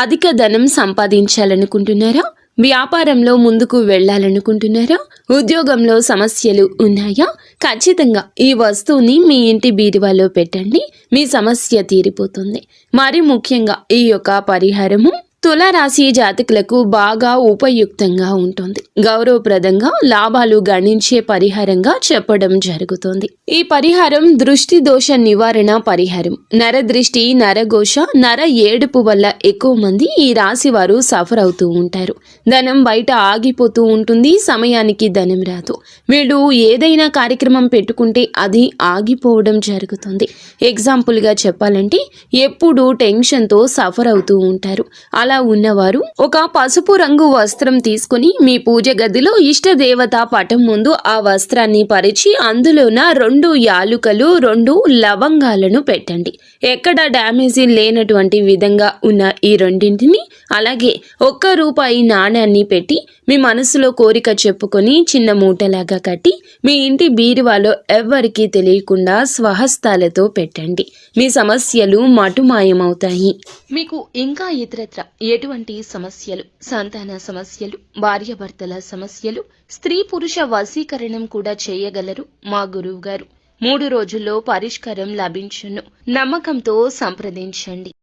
అధిక ధనం సంపాదించాలనుకుంటున్నారా? వ్యాపారంలో ముందుకు వెళ్ళాలనుకుంటున్నారా? ఉద్యోగంలో సమస్యలు ఉన్నాయా? ఖచ్చితంగా ఈ వస్తువుని మీ ఇంటి బీరువాలో పెట్టండి, మీ సమస్య తీరిపోతుంది. మరి ముఖ్యంగా ఈ యొక్క పరిహారము తులారాశి జాతకులకు బాగా ఉపయుక్తంగా ఉంటుంది. గౌరవప్రదంగా లాభాలు గణించే పరిహారంగా చెప్పడం జరుగుతుంది. ఈ పరిహారం దృష్టి దోష నివారణ పరిహారం. నరదృష్టి, నరఘోష, నర ఏడుపు వల్ల ఎక్కువ మంది ఈ రాశి వారు సఫర్ అవుతూ ఉంటారు. ధనం బయట ఆగిపోతూ ఉంటుంది, సమయానికి ధనం రాదు. వీళ్ళు ఏదైనా కార్యక్రమం పెట్టుకుంటే అది ఆగిపోవడం జరుగుతుంది. ఎగ్జాంపుల్గా చెప్పాలంటే ఎప్పుడు టెన్షన్తో సఫర్ అవుతూ ఉంటారు. అలా ఉన్నవారు ఒక పసుపు రంగు వస్త్రం తీసుకుని మీ పూజ గదిలో ఇష్ట దేవత పటం ముందు ఆ వస్త్రాన్ని పరిచి అందులోన 2 యాలుకలు 2 లవంగాలను పెట్టండి. ఎక్కడ డ్యామేజీ లేనటువంటి విధంగా ఉన్న ఈ రెండింటిని అలాగే ₹1 నాణ్యాన్ని పెట్టి మీ మనసులో కోరిక చెప్పుకొని చిన్న మూటలాగా కట్టి మీ ఇంటి బీరువాలో ఎవ్వరికీ తెలియకుండా స్వహస్తాలతో పెట్టండి. మీ సమస్యలు మటుమాయమవుతాయి. మీకు ఇంకా ఇతరత్ర ఎటువంటి సమస్యలు, సంతాన సమస్యలు, భార్యాభర్తల సమస్యలు, స్త్రీ పురుష వశీకరణం కూడా చేయగలరు మా గురువు గారు. 3 రోజుల్లో పరిష్కారం లభించును. నమ్మకంతో సంప్రదించండి.